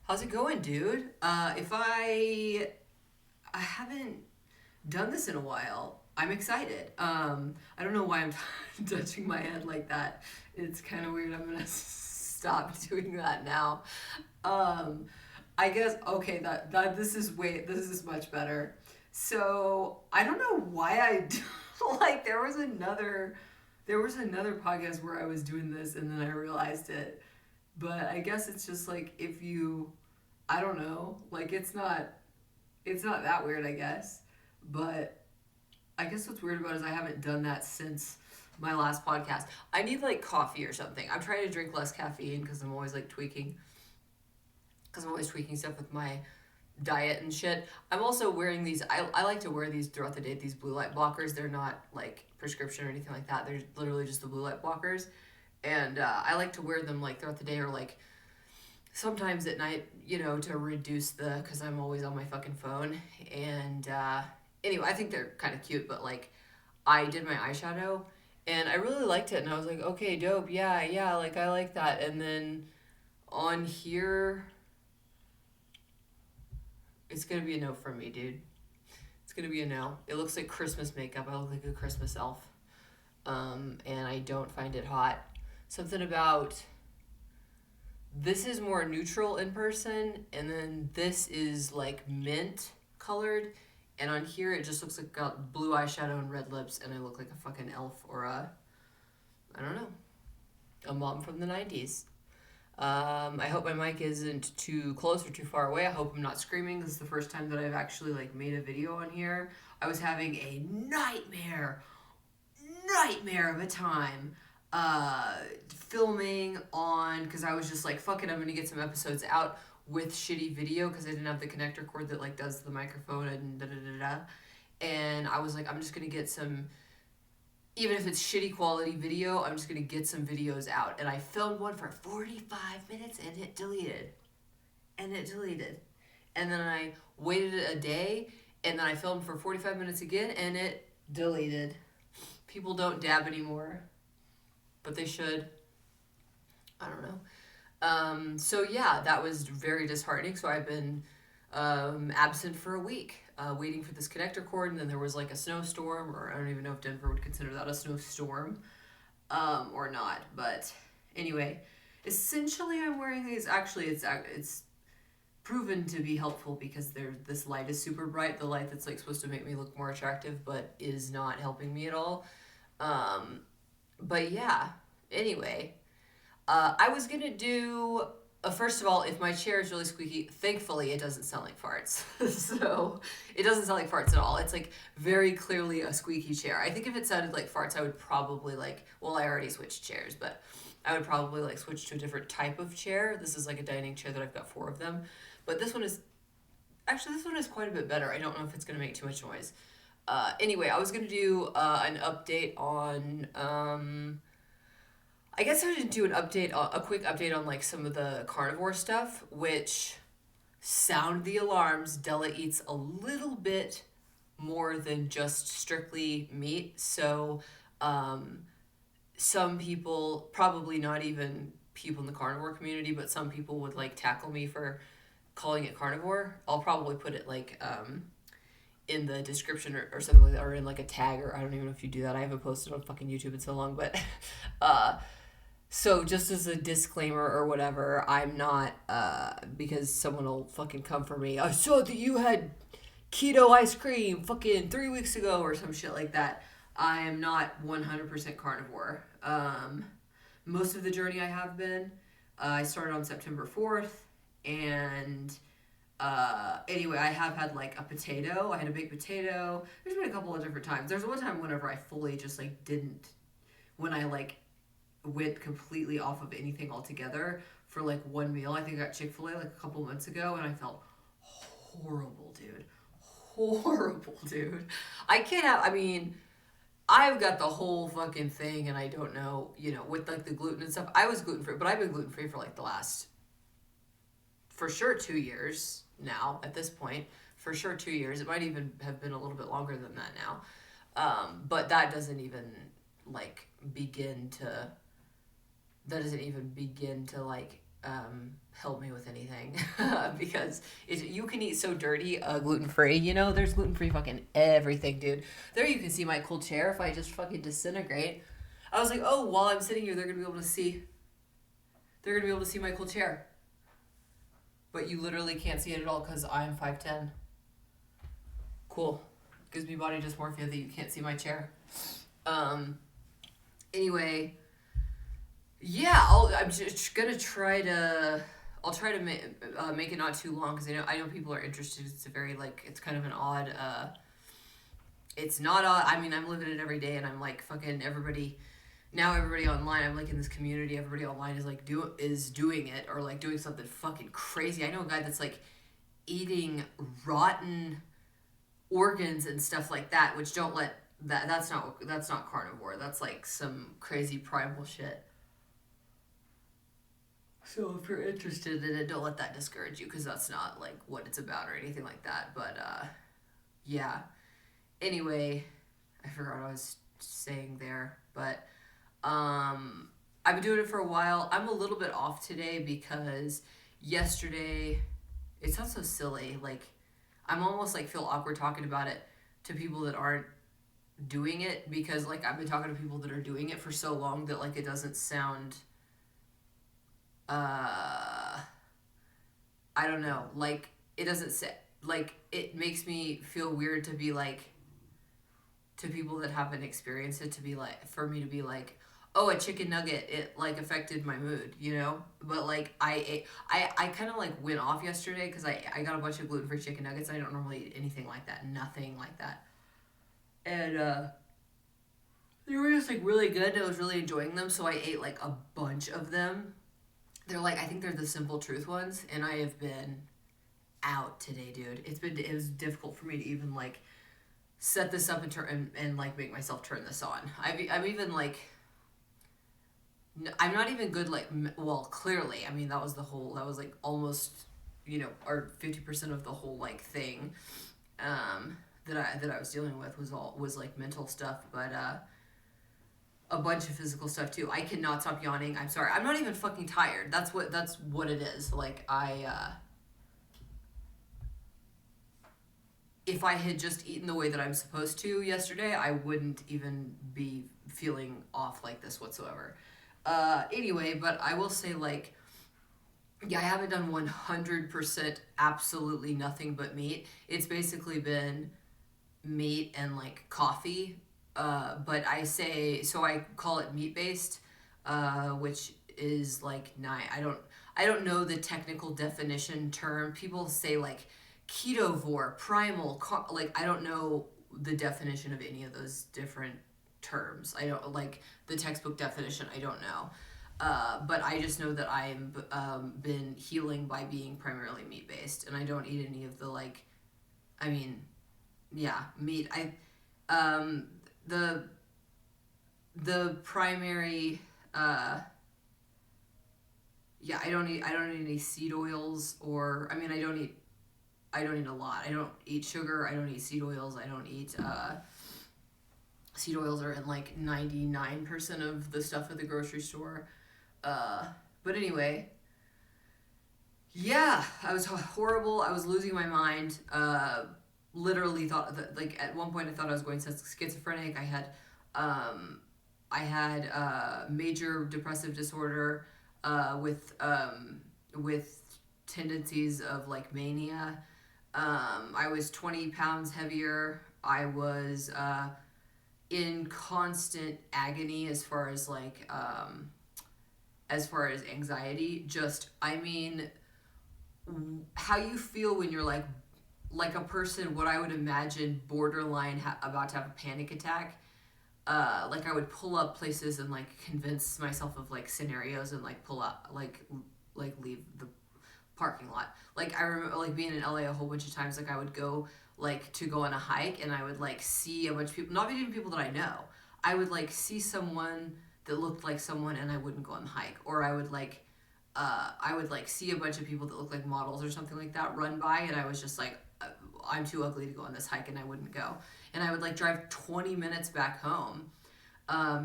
How's it going, dude? If I haven't done this in a while, I'm excited. I don't know why I'm touching my head like that. It's kind of weird. I'm gonna stop doing that now. Um, I guess okay. That this is much better. So I don't know why like there was another podcast where I was doing this and then I realized it. But I guess it's just like if you I don't know. Like it's not that weird, I guess. But I guess what's weird about it is I haven't done that since my last podcast. I need like coffee or something. I'm trying to drink less caffeine because I'm always like tweaking because I'm always tweaking stuff with my diet and shit. I'm also wearing these I like to wear these throughout the day, these blue light blockers. They're not like prescription or anything like that. They're literally just the blue light blockers. And I like to wear them like throughout the day or like sometimes at night, to reduce because I'm always on my fucking phone. And anyway, I think they're kind of cute, but like I did my eyeshadow and I really liked it. And I was like, okay, dope. Yeah, yeah, like I like that. And then on here, it's going to be a no from me, dude. It's going to be a no. It looks like Christmas makeup. I look like a Christmas elf. And I don't find it hot. Something about this is more neutral in person, and then this is like mint colored, and on here it just looks like got blue eyeshadow and red lips, and I look like a fucking elf or I don't know, a mom from the 90s. I hope my mic isn't too close or too far away. I hope I'm not screaming. This is the first time that I've actually like made a video on here. I was having a nightmare of a time filming on because I was just like fuck it, I'm gonna get some episodes out with shitty video because I didn't have the connector cord that like does the microphone and da da da da. And I was like, I'm just gonna get some, even if it's shitty quality video, I'm just gonna get some videos out. And I filmed one for 45 minutes and it deleted. And then I waited a day and then I filmed for 45 minutes again and it deleted. People don't dab anymore, but they should. I don't know. So yeah, that was very disheartening. So I've been absent for a week, waiting for this connector cord, and then there was like a snowstorm, or I don't even know if Denver would consider that a snowstorm, or not. But anyway, essentially, I'm wearing these. Actually, it's proven to be helpful because this light is super bright. The light that's like supposed to make me look more attractive, but is not helping me at all. But yeah. Anyway. I was gonna do. First of all, if my chair is really squeaky, thankfully it doesn't sound like farts. So it doesn't sound like farts at all. It's like very clearly a squeaky chair. I think if it sounded like farts, I would probably like. Well, I already switched chairs, but I would probably like switch to a different type of chair. This is like a dining chair that I've got 4 of them, but this one is quite a bit better. I don't know if it's gonna make too much noise. Anyway, I was gonna do an update on. I guess I would do a quick update on like some of the carnivore stuff, which sound the alarms. Della eats a little bit more than just strictly meat. So some people, probably not even people in the carnivore community, but some people would like tackle me for calling it carnivore. I'll probably put it like in the description or something like that, or in like a tag, or I don't even know if you do that. I haven't posted on fucking YouTube in so long, but so just as a disclaimer or whatever, I'm not, because someone will fucking come for me. I saw that you had keto ice cream fucking 3 weeks ago or some shit like that. I am not 100% carnivore. Most of the journey I have been, I started on September 4th, and anyway, I have had like a potato. I had a baked potato. There's been a couple of different times. There's one time whenever I fully just like didn't, when I like went completely off of anything altogether for like one meal. I think I got Chick-fil-A like a couple months ago and I felt horrible, dude. I mean, I've got the whole fucking thing and I don't know, with like the gluten and stuff. I was gluten-free, but I've been gluten-free for like the last, for sure 2 years now at this point. For sure 2 years. It might even have been a little bit longer than that now. But that doesn't even begin to like help me with anything because you can eat so dirty gluten free. You know, there's gluten free fucking everything, dude. There you can see my cool chair if I just fucking disintegrate. I was like, oh, while I'm sitting here, they're gonna be able to see. They're gonna be able to see my cool chair. But you literally can't see it at all because I'm 5'10". Cool. Gives me body dysmorphia that you can't see my chair. Anyway, yeah, I'm just gonna try to. I'll try to make it not too long because I know people are interested. It's a very like it's kind of an odd. It's not odd. I mean, I'm living it every day, and I'm like fucking everybody. Now everybody online, I'm like in this community. Everybody online is like doing it or like doing something fucking crazy. I know a guy that's like eating rotten organs and stuff like that, which don't let that's not carnivore. That's like some crazy primal shit. So if you're interested in it, don't let that discourage you because that's not like what it's about or anything like that. But yeah. Anyway, I forgot what I was saying there, but I've been doing it for a while. I'm a little bit off today because yesterday, it sounds so silly. Like I'm almost like feel awkward talking about it to people that aren't doing it because like I've been talking to people that are doing it for so long that like it doesn't sound I don't know, like it doesn't say like it makes me feel weird to be like to people that haven't experienced it to be like for me to be like, oh, a chicken nugget, it like affected my mood, you know? But like I kind of like went off yesterday because I got a bunch of gluten-free chicken nuggets. I don't normally eat anything like that, nothing like that. And they were just like really good. I was really enjoying them, so I ate like a bunch of them. They're like I think they're the Simple Truth ones, and I have been out today, dude. It was difficult for me to even like set this up and like make myself turn this on. I'm even like I'm not even good like well clearly I mean that was like almost or 50% of the whole like thing that I was dealing with was like mental stuff, but a bunch of physical stuff too. I cannot stop yawning. I'm sorry. I'm not even fucking tired. That's what it is. Like if I had just eaten the way that I'm supposed to yesterday, I wouldn't even be feeling off like this whatsoever. Anyway, but I will say, like, yeah, I haven't done 100% absolutely nothing but meat. It's basically been meat and, like, coffee. But I call it meat-based, which is, like, I don't know the technical definition term. People say, like, ketovore, primal, like I don't know the definition of any of those different terms. I don't like the textbook definition. I don't know, but I just know that I'm been healing by being primarily meat based, and I don't eat any of the like. I mean, yeah, meat. The primary. Yeah, I don't eat any seed oils or I don't eat a lot. I don't eat sugar. I don't eat seed oils. I don't eat, seed oils are in like 99% of the stuff at the grocery store. But anyway, yeah, I was horrible. I was losing my mind. Literally thought that, like, at one point I thought I was going schizophrenic. I had major depressive disorder, with tendencies of like mania. I was 20 pounds heavier. I was in constant agony as far as like as far as anxiety. Just I mean, how you feel when you're like a person, what I would imagine borderline about to have a panic attack. Like I would pull up places and like convince myself of like scenarios and like pull up like leave the parking lot. Like I remember like being in LA a whole bunch of times. Like I would go like to go on a hike and I would like see a bunch of people, not even people that I know. I would like see someone that looked like someone and I wouldn't go on the hike. Or I would like see a bunch of people that looked like models or something like that run by and I was just like, I'm too ugly to go on this hike and I wouldn't go. And I would like drive 20 minutes back home,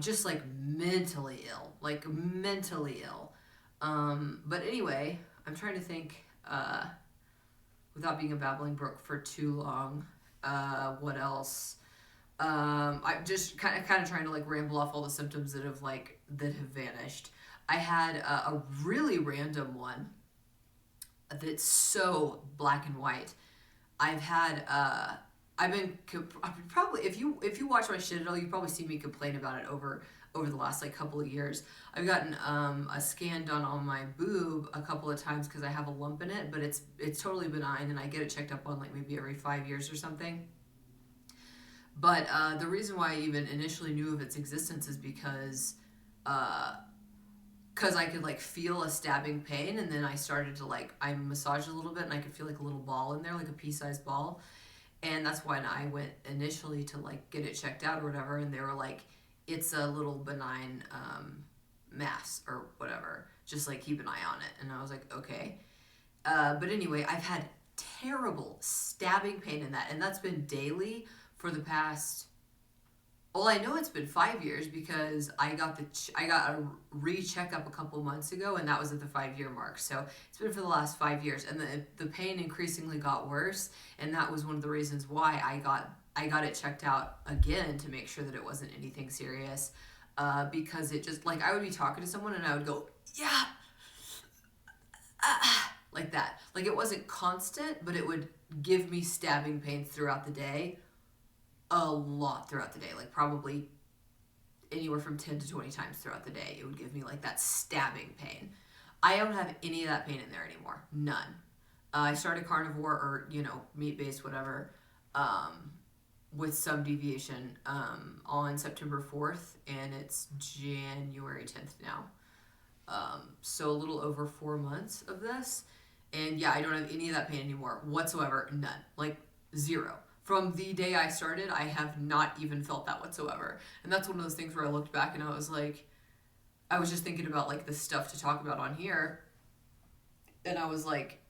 just like mentally ill. But anyway, I'm trying to think, without being a babbling brook for too long. What else? I'm just kind of trying to like ramble off all the symptoms that have vanished. I had a really random one that's so black and white. I've had I've been probably, if you watch my shit at all, you probably see me complain about it over the last like couple of years. I've gotten a scan done on my boob a couple of times because I have a lump in it, but it's totally benign, and I get it checked up on like maybe every 5 years or something. But the reason why I even initially knew of its existence is because uh, I could like feel a stabbing pain, and then I started to like I massaged a little bit, and I could feel like a little ball in there, like a pea-sized ball, and that's when I went initially to like get it checked out or whatever, and they were like, it's a little benign mass or whatever, just like keep an eye on it, and I was like, okay. But anyway, I've had terrible stabbing pain in that, and that's been daily for the past. Well, I know it's been 5 years because I got a re-checkup a couple months ago, and that was at the 5 year mark. So it's been for the last 5 years, and the pain increasingly got worse, and that was one of the reasons why I got it checked out again to make sure that it wasn't anything serious, because it just like I would be talking to someone and I would go, yeah, like that, like it wasn't constant, but it would give me stabbing pain throughout the day, a lot throughout the day, like probably anywhere from 10 to 20 times throughout the day. It would give me like that stabbing pain. I don't have any of that pain in there anymore. None. I started carnivore, or meat based, whatever, with some deviation, on September 4th, and it's January 10th now. So a little over 4 months of this, and yeah, I don't have any of that pain anymore whatsoever. None. Like zero. From the day I started, I have not even felt that whatsoever. And that's one of those things where I looked back and I was like, I was just thinking about like the stuff to talk about on here. And I was like,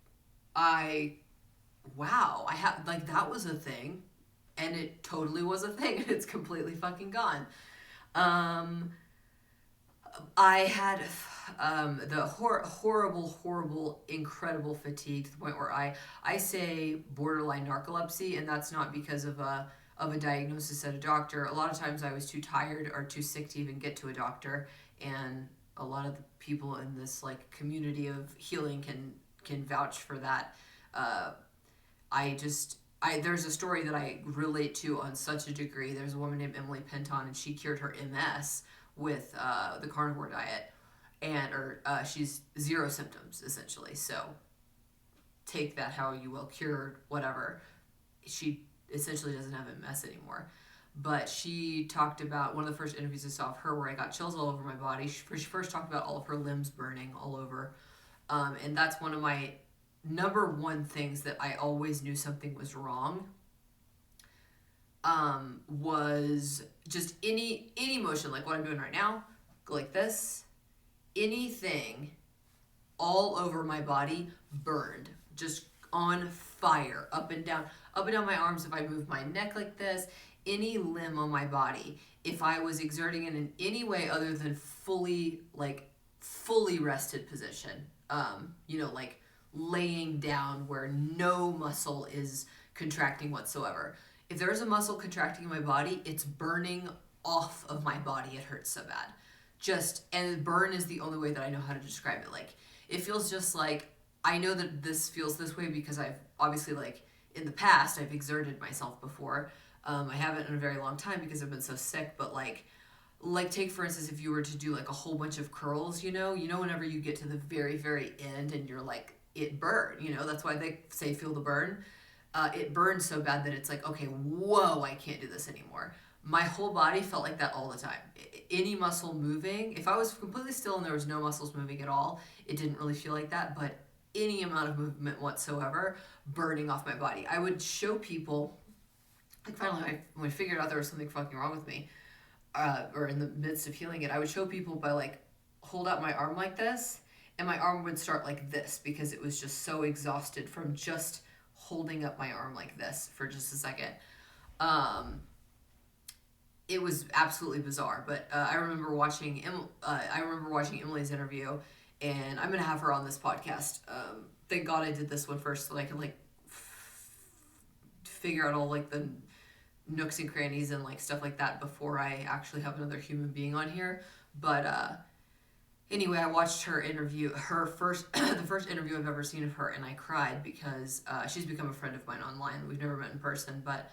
wow, I have, like, that was a thing. And it totally was a thing. And it's completely fucking gone. Um, I had the horrible, incredible fatigue to the point where I say borderline narcolepsy, and that's not because of a diagnosis at a doctor. A lot of times I was too tired or too sick to even get to a doctor, and a lot of the people in this like community of healing can vouch for that. Uh, there's a story that I relate to on such a degree. There's a woman named Emily Penton, and she cured her MS with the carnivore diet, or she's zero symptoms essentially. So take that how you will, cured, whatever. She essentially doesn't have MS anymore. But she talked about one of the first interviews I saw of her where I got chills all over my body. She first talked about all of her limbs burning all over. And that's one of my number one things that I always knew something was wrong, was just any motion, like what I'm doing right now, go like this, anything all over my body burned, just on fire, up and down my arms. If I move my neck like this, any limb on my body, if I was exerting it in any way other than fully rested position, like laying down where no muscle is contracting whatsoever. If there's a muscle contracting in my body, it's burning off of my body. It hurts so bad. And burn is the only way that I know how to describe it. Like, it feels just like, I know that this feels this way because I've obviously, like, in the past, I've exerted myself before. I haven't in a very long time because I've been so sick, but like take for instance, if you were to do like a whole bunch of curls, whenever you get to the very, very end and you're like, it burned, that's why they say feel the burn. It burned so bad that it's like, okay, whoa, I can't do this anymore. My whole body felt like that all the time. Any muscle moving, if I was completely still and there was no muscles moving at all, it didn't really feel like that, but any amount of movement whatsoever, burning off my body. I would show people, like finally when I figured out there was something fucking wrong with me, or in the midst of healing it, I would show people by like, hold out my arm like this, and my arm would start like this because it was just so exhausted from just holding up my arm like this for just a second. It was absolutely bizarre, but I remember watching Emily's interview, and I'm gonna have her on this podcast. Thank God I did this one first so I can like figure out all like the nooks and crannies and like stuff like that before I actually have another human being on here. But anyway, I watched her interview, her first, the first interview I've ever seen of her, and I cried because she's become a friend of mine online. We've never met in person, but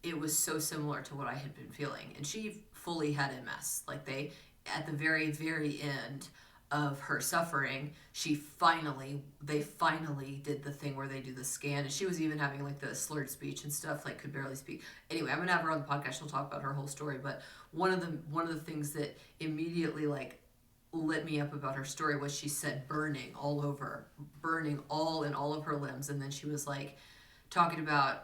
it was so similar to what I had been feeling. And she fully had MS. Like at the very, very end of her suffering, they finally did the thing where they do the scan. And she was even having like the slurred speech and stuff, like could barely speak. Anyway, I'm gonna have her on the podcast. She'll talk about her whole story. But one of the things that immediately like lit me up about her story was she said burning all over, burning all in all of her limbs. And then she was like talking about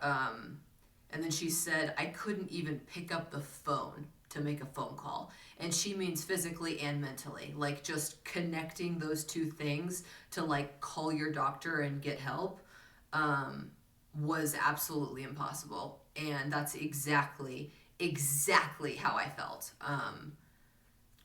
and then she said, I couldn't even pick up the phone to make a phone call. And she means physically and mentally. Like just connecting those two things to like call your doctor and get help was absolutely impossible. And that's exactly how I felt.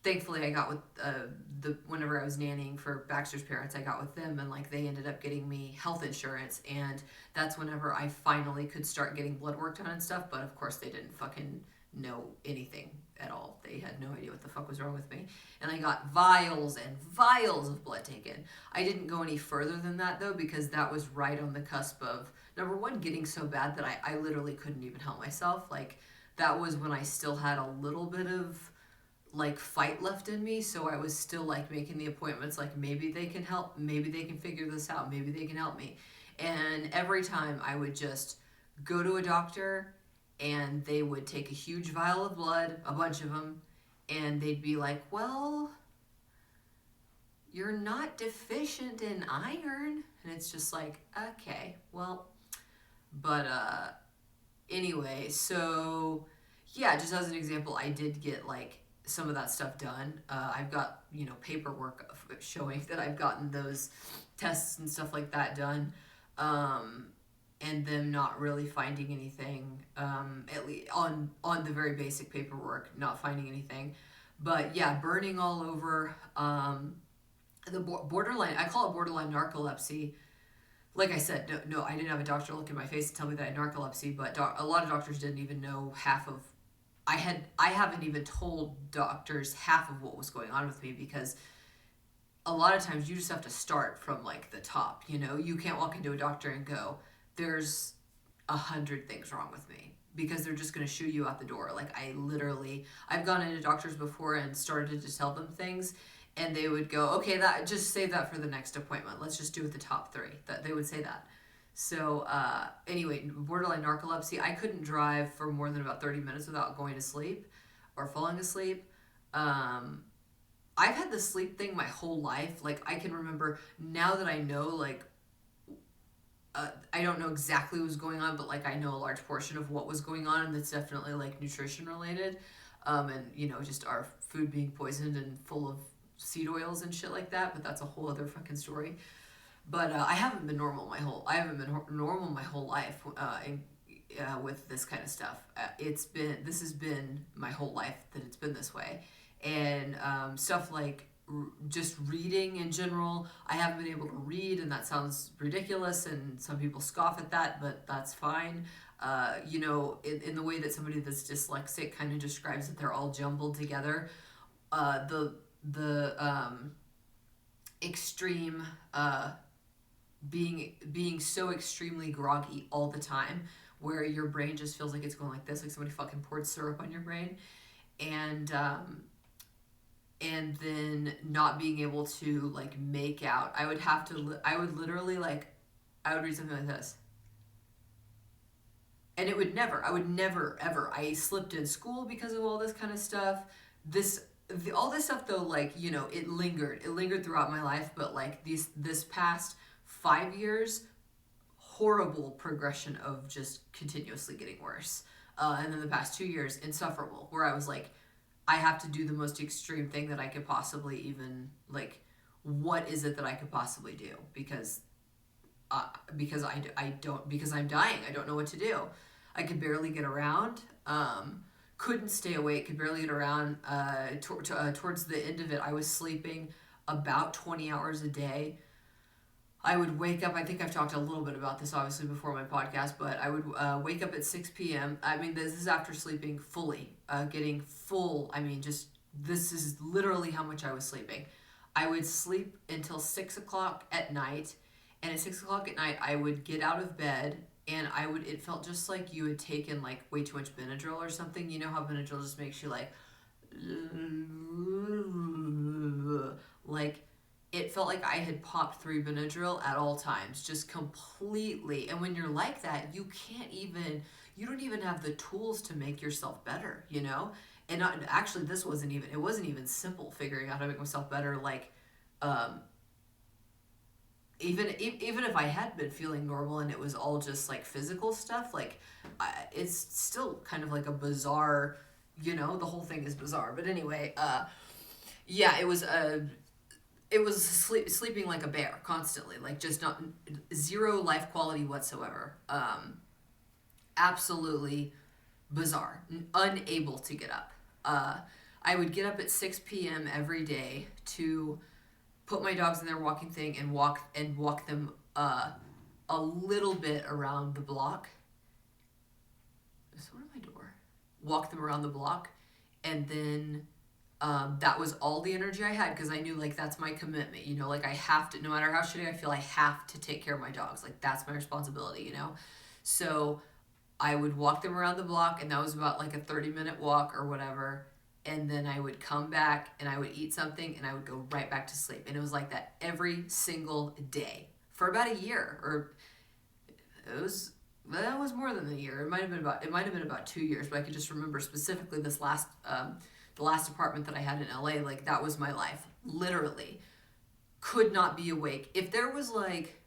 Thankfully, I got with whenever I was nannying for Baxter's parents, I got with them, and like they ended up getting me health insurance, and that's whenever I finally could start getting blood work done and stuff. But of course, they didn't fucking know anything at all. They had no idea what the fuck was wrong with me, and I got vials and vials of blood taken. I didn't go any further than that though, because that was right on the cusp of number one getting so bad that I literally couldn't even help myself. Like that was when I still had a little bit of like fight left in me, so I was still like making the appointments, like maybe they can help, maybe they can figure this out, maybe they can help me. And every time I would just go to a doctor and they would take a huge vial of blood, a bunch of them, and they'd be like, well, you're not deficient in iron. And it's just like, okay, well, but anyway, so yeah, just as an example, I did get like some of that stuff done. I've got, paperwork showing that I've gotten those tests and stuff like that done. And them not really finding anything, at least on the very basic paperwork, not finding anything. But yeah, burning all over, the borderline, I call it borderline narcolepsy. Like I said, no, I didn't have a doctor look in my face and tell me that I had narcolepsy, but a lot of doctors didn't even know half of, I haven't even told doctors half of what was going on with me, because a lot of times you just have to start from like the top, you can't walk into a doctor and go, there's 100 things wrong with me, because they're just going to shoo you out the door. Like I've gone into doctors before and started to tell them things, and they would go, okay, that just save that for the next appointment. Let's just do it the top 3. That they would say that. So anyway, borderline narcolepsy, I couldn't drive for more than about 30 minutes without going to sleep or falling asleep. I've had the sleep thing my whole life. Like I can remember now that I know, like, I don't know exactly what was going on, but like I know a large portion of what was going on, and it's definitely like nutrition related, and just our food being poisoned and full of seed oils and shit like that. But that's a whole other fucking story. But I haven't been normal my whole life with this kind of stuff. This has been my whole life that it's been this way, and stuff like just reading in general, I haven't been able to read, and that sounds ridiculous, and some people scoff at that, but that's fine. In the way that somebody that's dyslexic kind of describes it, they're all jumbled together. The extreme being so extremely groggy all the time, where your brain just feels like it's going like this, like somebody fucking poured syrup on your brain, and then not being able to like make out. I would read something like this, and I would never ever. I slipped in school because of all this kind of stuff. All this stuff though, like, it lingered throughout my life, but like this past 5 years, horrible progression of just continuously getting worse. And then the past 2 years, insufferable, where I was like, I have to do the most extreme thing that I could possibly even, like, what is it that I could possibly do? Because I'm dying. I don't know what to do. I could barely get around. Couldn't stay awake. Could barely get around. Towards the end of it, I was sleeping about 20 hours a day. I would wake up, I think I've talked a little bit about this obviously before my podcast, but I would wake up at 6 p.m. I mean, this is after sleeping fully, getting full, I mean, just, this is literally how much I was sleeping. I would sleep until 6 o'clock at night, and at 6 o'clock at night, I would get out of bed, and it felt just like you had taken like way too much Benadryl or something. You know how Benadryl just makes you like it felt like I had popped 3 Benadryl at all times, just completely. And when you're like that, you don't even have the tools to make yourself better, you know? And actually, it wasn't even simple figuring out how to make myself better. Like, um, even if I had been feeling normal and it was all just like physical stuff, like, it's still kind of like a bizarre, the whole thing is bizarre. But anyway, yeah, it was sleeping like a bear constantly, like just not zero life quality whatsoever. Absolutely bizarre. Unable to get up. I would get up at 6 p.m. every day to put my dogs in their walking thing and walk them a little bit around the block. Is someone at my door? Walk them around the block, and then that was all the energy I had, because I knew like that's my commitment, like I have to, no matter how shitty I feel, I have to take care of my dogs. Like that's my responsibility. So I would walk them around the block, and that was about like a 30-minute walk or whatever. And then I would come back and I would eat something and I would go right back to sleep. And it was like that every single day for about a year, or that was more than a year. It might have been about 2 years, but I could just remember specifically the last apartment that I had in LA. Like that was my life. Literally could not be awake. If there was like,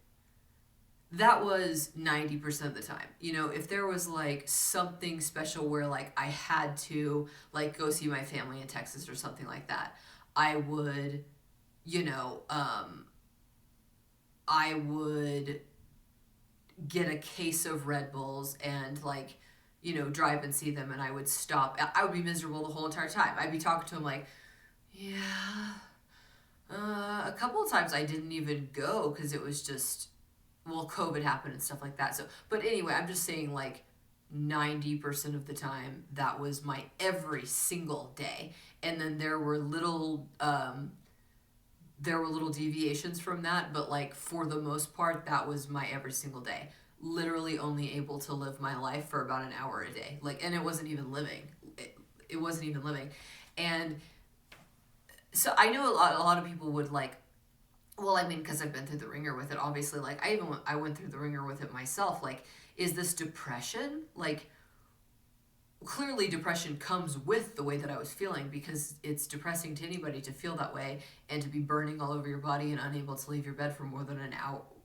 that was 90% of the time. If there was like something special where like I had to like go see my family in Texas or something like that, I would, I would get a case of Red Bulls and like, drive and see them, and I would stop. I would be miserable the whole entire time. I'd be talking to him like, yeah. A couple of times I didn't even go because it was just, well, COVID happened and stuff like that. So, but anyway, I'm just saying like 90% of the time that was my every single day. And then there were little deviations from that, but like for the most part, that was my every single day. Literally only able to live my life for about an hour a day. Like, and it wasn't even living. It wasn't even living. And so I know a lot of people would like, well, I mean, because I've been through the ringer with it, obviously, like, I went through the ringer with it myself. Like, is this depression? Like, clearly depression comes with the way that I was feeling, because it's depressing to anybody to feel that way and to be burning all over your body and unable to leave your bed for more than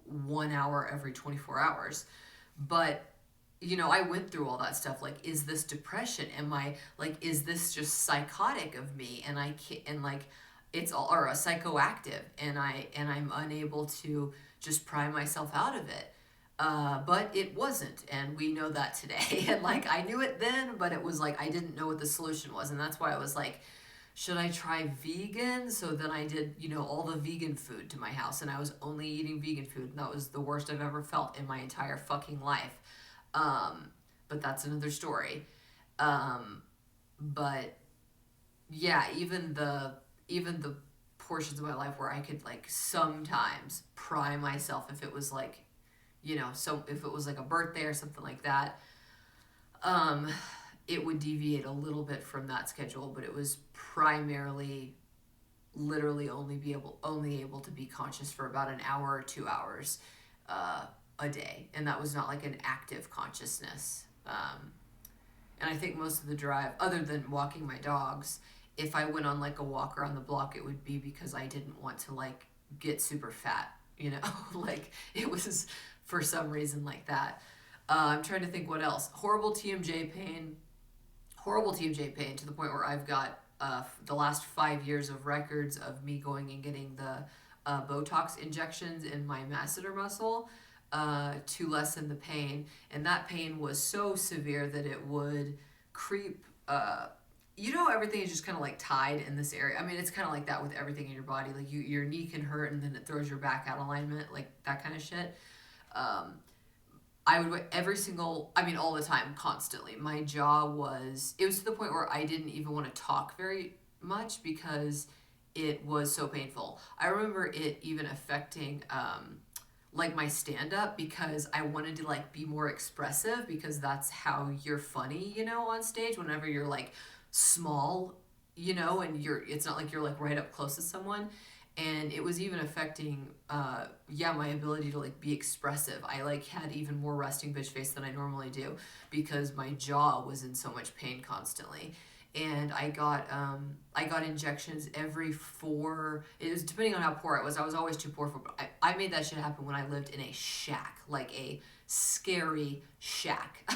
1 hour every 24 hours. But, I went through all that stuff. Like, is this depression? Is this just psychotic of me? And I can't, and like, it's all, or a psychoactive, and I'm unable to just pry myself out of it. But it wasn't, and we know that today. And like, I knew it then, but it was like I didn't know what the solution was, and that's why I was like, should I try vegan? So then I did, all the vegan food to my house, and I was only eating vegan food, and that was the worst I've ever felt in my entire fucking life. But that's another story. But yeah, even the portions of my life where I could like sometimes pry myself, if it was like, so if it was like a birthday or something like that, it would deviate a little bit from that schedule, but it was primarily literally only able to be conscious for about an hour or 2 hours a day, and that was not like an active consciousness. And I think most of the drive, other than walking my dogs, if I went on like a walk around the block, it would be because I didn't want to like get super fat, like it was for some reason like that. I'm trying to think what else. Horrible TMJ pain to the point where I've got the last 5 years of records of me going and getting the Botox injections in my masseter muscle to lessen the pain. And that pain was so severe that it would creep you know, everything is just kind of like tied in this area. I mean, it's kind of like that with everything in your body. Like your knee can hurt and then it throws your back out of alignment, like that kind of shit. Um, I would every single, I mean, all the time, constantly. My jaw was, it was to the point where I didn't even want to talk very much because it was so painful. I remember it even affecting, like my stand up because I wanted to like be more expressive because that's how you're funny, you know, on stage whenever you're like small, you know, and it's not like you're like right up close to someone. And it was even affecting yeah, my ability to like be expressive. I like had even more resting bitch face than I normally do because my jaw was in so much pain constantly. And I got injections every 4, it was depending on how poor I was. I was always too poor for, I made that shit happen when I lived in a shack, like a scary shack.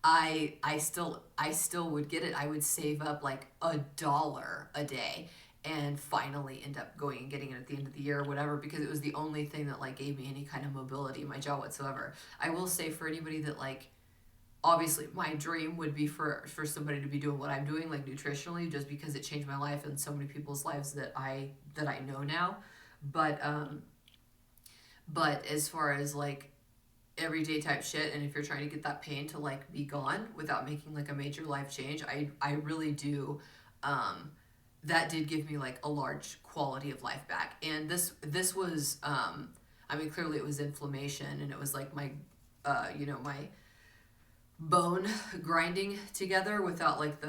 I still would get it. I would save up like $1 a day and finally end up going and getting it at the end of the year or whatever because it was the only thing that like gave me any kind of mobility in my jaw whatsoever. I will say for anybody that like, obviously my dream would be for somebody to be doing what I'm doing like nutritionally just because it changed my life and so many people's lives that I know now. But as far as like everyday type shit, and if you're trying to get that pain to like be gone without making like a major life change, I really do, that did give me like a large quality of life back. And this was, I mean, clearly it was inflammation and it was like my you know, my bone grinding together without like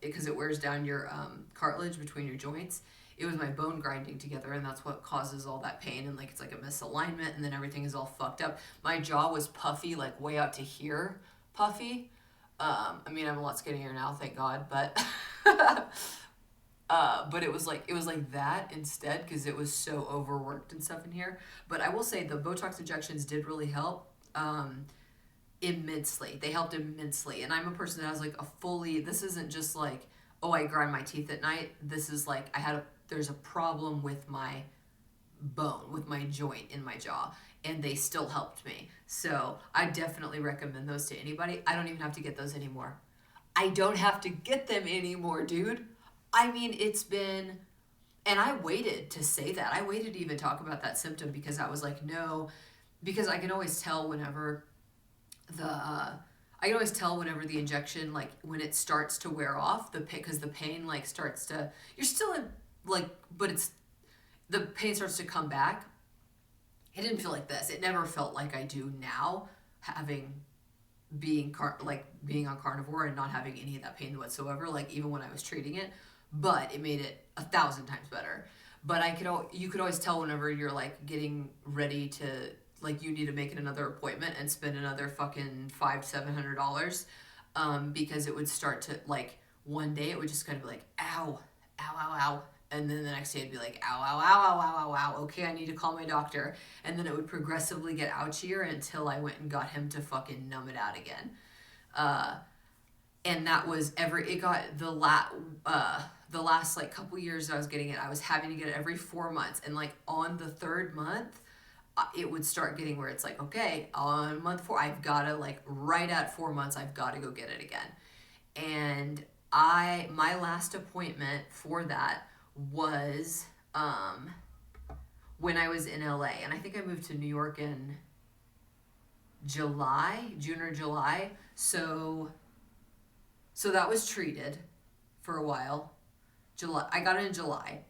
because it wears down your cartilage between your joints. It was my bone grinding together, and that's what causes all that pain. And like it's like a misalignment, and then everything is all fucked up. My jaw was puffy, like way out to here, puffy. I mean, I'm a lot skinnier now, thank God, but but it was like that instead because it was so overworked and stuff in here. But I will say the Botox injections did really help. Immensely. They helped immensely. And I'm a person that has like a fully, this isn't just like, oh, I grind my teeth at night. This is like, there's a problem with my bone, with my joint in my jaw, and they still helped me. So I definitely recommend those to anybody. I don't even have to get those anymore. I don't have to get them anymore, dude. I mean, it's been, and I waited to say that. I waited to even talk about that symptom because I was like, no, because I can always tell whenever I can always tell whenever the injection, like when it starts to wear off, because the pain like starts to, you're still in like, but the pain starts to come back. It didn't feel like this. It never felt like I do now, being on carnivore and not having any of that pain whatsoever. Like even when I was treating it, but it made it 1,000 times better. But you could always tell whenever you're like getting ready to, like you need to make another appointment and spend another fucking $500-$700, because it would start to like one day it would just kind of be like ow, ow, ow, ow, and then the next day it'd be like ow, ow, ow, ow, ow, ow, ow. Okay, I need to call my doctor, and then it would progressively get ouchier until I went and got him to fucking numb it out again. And that was it got the last like couple years I was getting it, I was having to get it every 4 months, and like on the 3rd month it would start getting where it's like, okay, on month 4, I've got to like right at 4 months, I've got to go get it again. And my last appointment for that was when I was in LA, and I think I moved to New York in June or July. So that was treated for a while. I got it in July.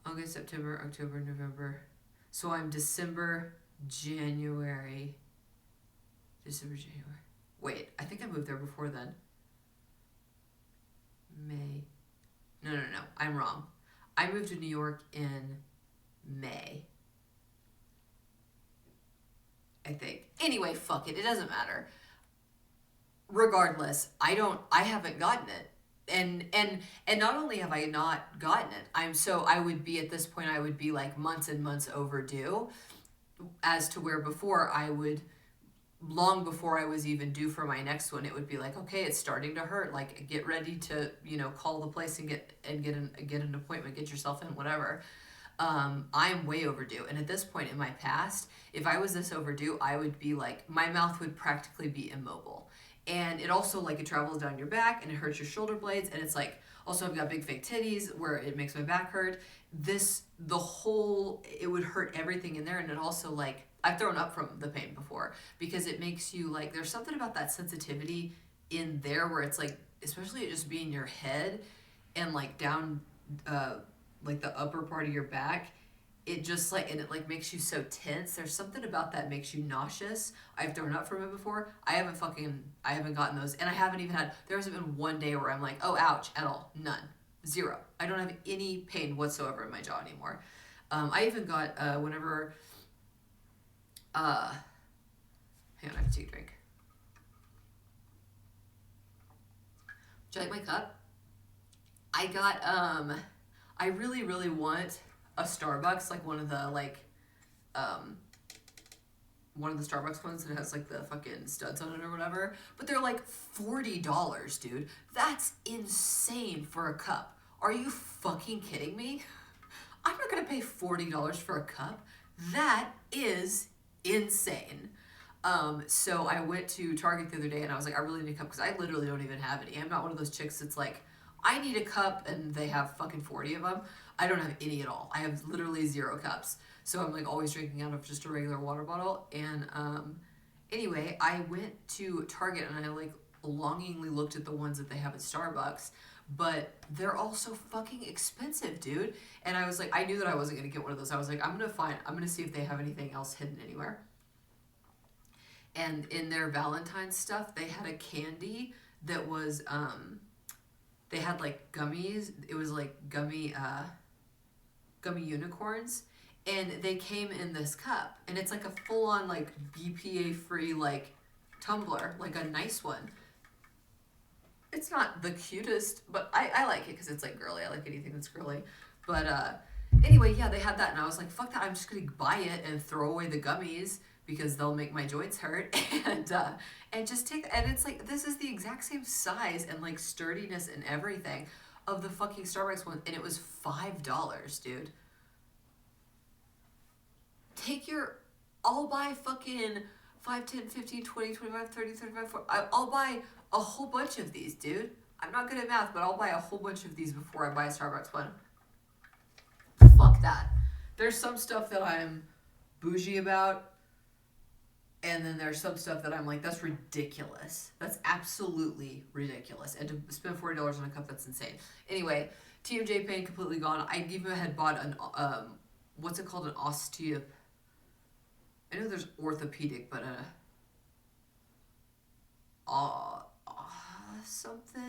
August, September, October, November. So I'm December, January. Wait, I think I moved there before then. May. No. I'm wrong. I moved to New York in May, I think. Anyway, fuck it. It doesn't matter. Regardless, I haven't gotten it. And not only have I not gotten it, I would be at this point, I would be like months and months overdue, as to where before I would, long before I was even due for my next one, it would be like, okay, it's starting to hurt, like get ready to, call the place and get an appointment, get yourself in, whatever. I'm way overdue. And at this point in my past, if I was this overdue, I would be like, my mouth would practically be immobile. And it also, like, it travels down your back and it hurts your shoulder blades. And it's like, also I've got big fake titties where it makes my back hurt. It would hurt everything in there. And it also, like, I've thrown up from the pain before because it makes you, like, there's something about that sensitivity in there where it's like, especially it just being your head and like down, like the upper part of your back, it just like, and it like makes you so tense. There's something about that makes you nauseous. I've thrown up from it before. I haven't gotten those, and I haven't even had, there hasn't been one day where I'm like, oh, ouch, at all. None. Zero. I don't have any pain whatsoever in my jaw anymore. I even got, whenever, hang on, I have to take a drink. Do you like my cup? I got, I really, really want a Starbucks, like one of the, like, one of the Starbucks ones that has, like, the fucking studs on it or whatever. But they're, like, $40, dude. That's insane for a cup. Are you fucking kidding me? I'm not gonna pay $40 for a cup. That is insane. So I went to Target the other day and I was like, I really need a cup because I literally don't even have any. I'm not one of those chicks that's like, I need a cup and they have fucking 40 of them. I don't have any at all. I have literally 0 cups. So I'm like always drinking out of just a regular water bottle. And anyway, I went to Target and I like longingly looked at the ones that they have at Starbucks, but they're all so fucking expensive, dude. And I was like, I knew that I wasn't gonna get one of those. I was like, I'm gonna see if they have anything else hidden anywhere. And in their Valentine's stuff, they had a candy that was they had like gummies. It was like gummy unicorns, and they came in this cup, and it's like a full on like BPA free like tumbler, like a nice one. It's not the cutest, but I like it because it's like girly. I like anything that's girly. But anyway, yeah, they had that, and I was like, fuck that. I'm just gonna buy it and throw away the gummies because they'll make my joints hurt, and just take, and it's like, this is the exact same size and like sturdiness and everything of the fucking Starbucks one, and it was $5, dude. Take your, I'll buy fucking 5, 10, 15, 20, 25, 30, 35, 40, I'll buy a whole bunch of these, dude. I'm not good at math, but I'll buy a whole bunch of these before I buy a Starbucks one. Fuck that. There's some stuff that I'm bougie about, and then there's some stuff that I'm like, that's ridiculous. That's absolutely ridiculous. And to spend $40 on a cup, that's insane. Anyway, TMJ pain completely gone. I even had bought an, what's it called? An I know there's orthopedic, but something.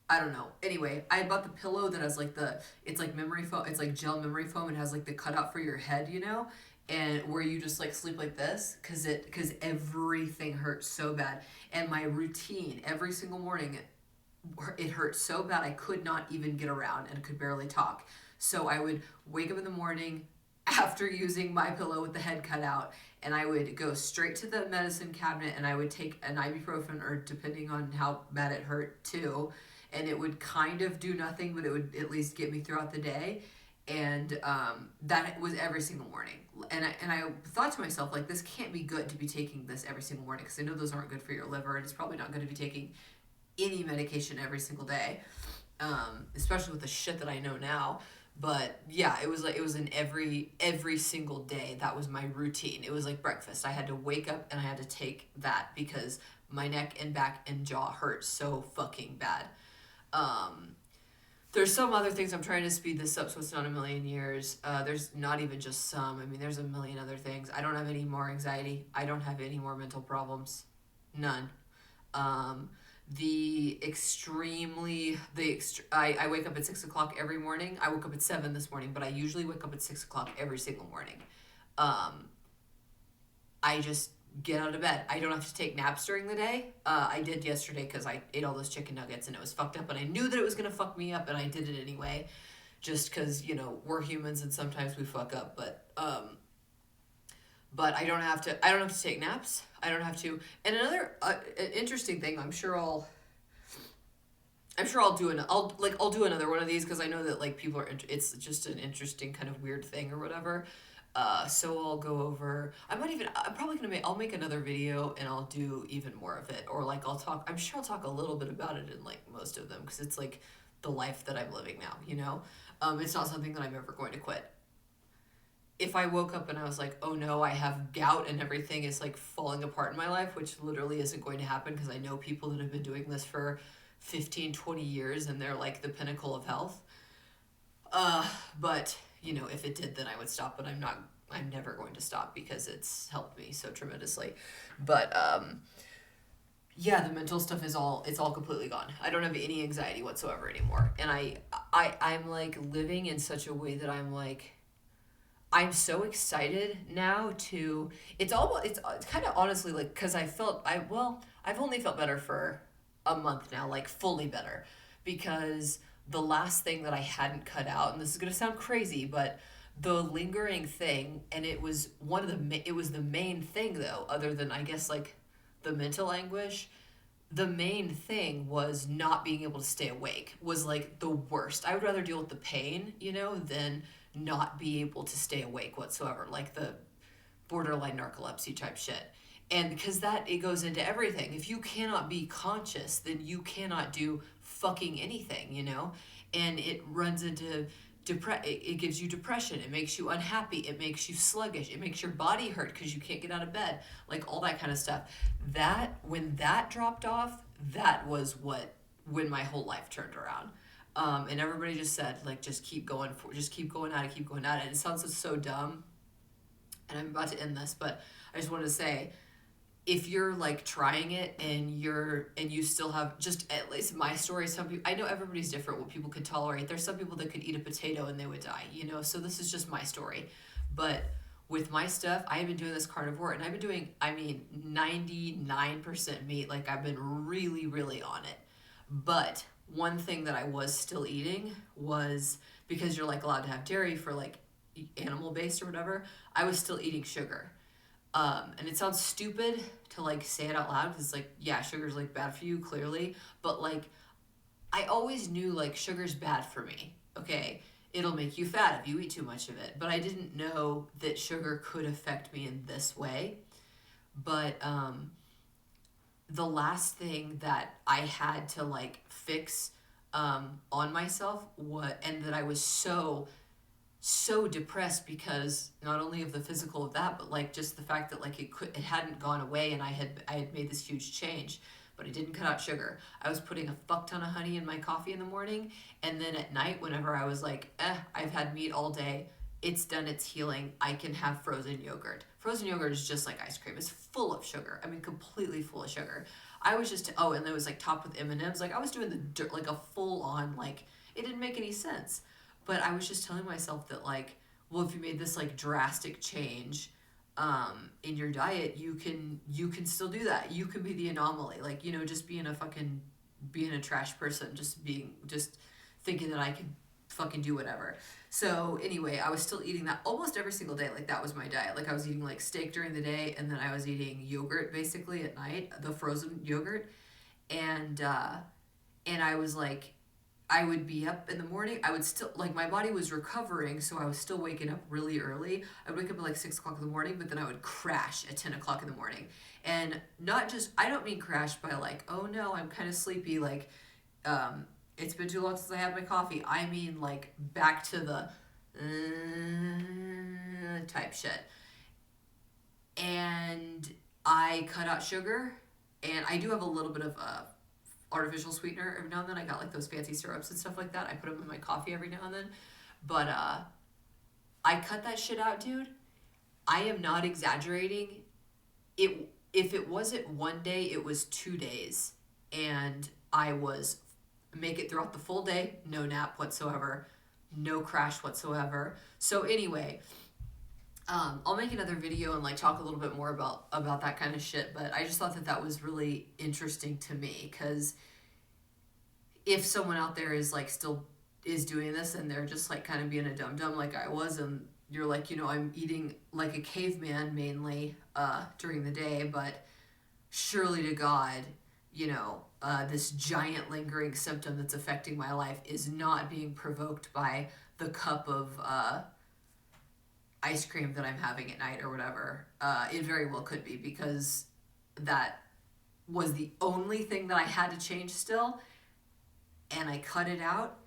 I don't know. Anyway, I bought the pillow that has like it's like memory foam. It's like gel memory foam. It has like the cutout for your head, you know, and where you just like sleep like this, cause everything hurts so bad. And my routine every single morning, it hurt so bad I could not even get around and could barely talk. So I would wake up in the morning after using my pillow with the head cut out, and I would go straight to the medicine cabinet and I would take an ibuprofen, or depending on how bad it hurt too, and it would kind of do nothing, but it would at least get me throughout the day. And that was every single morning. And I thought to myself, like, this can't be good to be taking this every single morning, because I know those aren't good for your liver, and it's probably not good to be taking any medication every single day, especially with the shit that I know now. But yeah, it was an every single day. That was my routine. It was like breakfast. I had to wake up and I had to take that because my neck and back and jaw hurt so fucking bad. There's some other things. I'm trying to speed this up so it's not a million years. There's not even just some. I mean, there's a million other things. I don't have any more anxiety. I don't have any more mental problems. None. I wake up at 6 o'clock every morning. I woke up at 7 this morning, but I usually wake up at 6 o'clock every single morning. I just get out of bed. I don't have to take naps during the day. I did yesterday because I ate all those chicken nuggets and it was fucked up, and I knew that it was going to fuck me up, and I did it anyway, just because, you know, we're humans and sometimes we fuck up, but I don't have to take naps. I don't have to. And another an interesting thing, I'm sure I'll do another one of these, because I know that like people are, it's just an interesting kind of weird thing or whatever. So I'll go over. I'm probably gonna make. I'll make another video and I'll do even more of it. Or like I'll talk. I'm sure I'll talk a little bit about it in like most of them because it's like the life that I'm living now. You know, it's not something that I'm ever going to quit. If I woke up and I was like, oh no, I have gout and everything is like falling apart in my life, which literally isn't going to happen because I know people that have been doing this for 15, 20 years and they're like the pinnacle of health. But you know, if it did, then I would stop. But I'm not. I'm never going to stop because it's helped me so tremendously. But yeah, the mental stuff is all. It's all completely gone. I don't have any anxiety whatsoever anymore, and I'm like living in such a way that I'm like. I'm so excited now to. It's kind of honestly like because I've only felt better for a month now, like fully better, because the last thing that I hadn't cut out, and this is gonna sound crazy, but the lingering thing, and it was the main thing though, other than I guess like the mental anguish. The main thing was not being able to stay awake was like the worst. I would rather deal with the pain, you know, than not be able to stay awake whatsoever, like the borderline narcolepsy type shit. And because that it goes into everything. If you cannot be conscious, then you cannot do fucking anything, you know? And it runs into it gives you depression, it makes you unhappy, it makes you sluggish, it makes your body hurt because you can't get out of bed, like all that kind of stuff. That when that dropped off, that was when my whole life turned around. And everybody just said like just keep going at it, keep going at it. It sounds so dumb, and I'm about to end this, but I just wanted to say, if you're like trying it and you still have, just at least my story, some people, I know everybody's different what people could tolerate. There's some people that could eat a potato and they would die, you know, so this is just my story. But with my stuff, I have been doing this carnivore, and I've been doing, I mean, 99% meat. Like I've been really, really on it. But one thing that I was still eating was, because you're like allowed to have dairy for like animal based or whatever, I was still eating sugar. And it sounds stupid to like say it out loud because like, yeah, sugar's like bad for you, clearly. But like, I always knew like sugar's bad for me. Okay, it'll make you fat if you eat too much of it. But I didn't know that sugar could affect me in this way. But the last thing that I had to like fix on myself, and that I was so depressed because not only of the physical of that, but like just the fact that like it hadn't gone away, and I had made this huge change, but I didn't cut out sugar. I was putting a fuck ton of honey in my coffee in the morning, and then at night whenever I was like, I've had meat all day, it's done its healing, I can have frozen yogurt. Frozen yogurt is just like ice cream. It's full of sugar. I mean, completely full of sugar. I was just, and it was like topped with M&Ms. Like I was doing the dirt, like a full on, like it didn't make any sense. But I was just telling myself that like, well, if you made this like drastic change in your diet, you can still do that. You can be the anomaly. Like, you know, just being a trash person, just thinking that I could fucking do whatever. So anyway, I was still eating that almost every single day. Like that was my diet. Like I was eating like steak during the day, and then I was eating yogurt basically at night, the frozen yogurt. And I was like, I would be up in the morning. I would still, like, my body was recovering, so I was still waking up really early. I would wake up at like 6 o'clock in the morning, but then I would crash at 10 o'clock in the morning. And not just, I don't mean crash by like, oh no, I'm kind of sleepy, like, it's been too long since I had my coffee. I mean, like, back to the type shit. And I cut out sugar, and I do have a little bit of artificial sweetener every now and then. I got like those fancy syrups and stuff like that. I put them in my coffee every now and then. But I cut that shit out, dude. I am not exaggerating. If it wasn't one day, it was 2 days. And I was make it throughout the full day, no nap whatsoever, no crash whatsoever. So anyway, I'll make another video and like talk a little bit more about that kind of shit, but I just thought that was really interesting to me, because if someone out there is like still is doing this and they're just like kind of being a dum-dum like I was, and you're like, you know, I'm eating like a caveman mainly during the day, but surely to God, you know, this giant lingering symptom that's affecting my life is not being provoked by the cup of ice cream that I'm having at night or whatever. It very well could be, because that was the only thing that I had to change still, and I cut it out,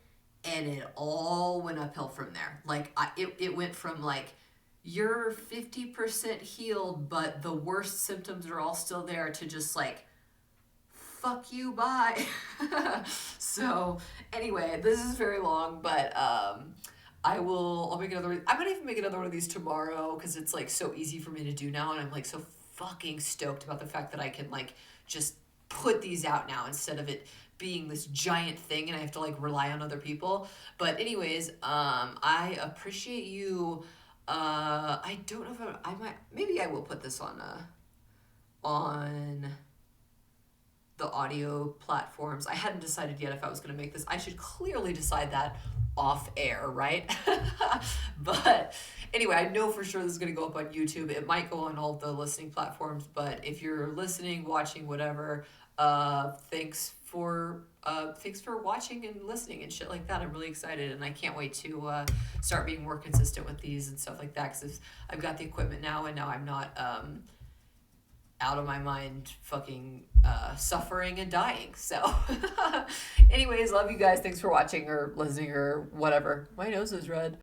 and it all went uphill from there. Like it went from like, you're 50% healed, but the worst symptoms are all still there, to just like, fuck you, bye. So anyway, this is very long, but I'll make another. I might even make another one of these tomorrow, because it's like so easy for me to do now, and I'm like so fucking stoked about the fact that I can like just put these out now, instead of it being this giant thing and I have to like rely on other people. But anyways, I appreciate you. I don't know if I might, maybe I will put this on the audio platforms. I hadn't decided yet if I was going to make this. I should clearly decide that off air, right? But anyway, I know for sure this is going to go up on YouTube. It might go on all the listening platforms, but if you're listening, watching, whatever, thanks for watching and listening and shit like that. I'm really excited, and I can't wait to start being more consistent with these and stuff like that, because I've got the equipment now, and now I'm not out of my mind fucking suffering and dying. So anyways, love you guys. Thanks for watching or listening or whatever. My nose is red.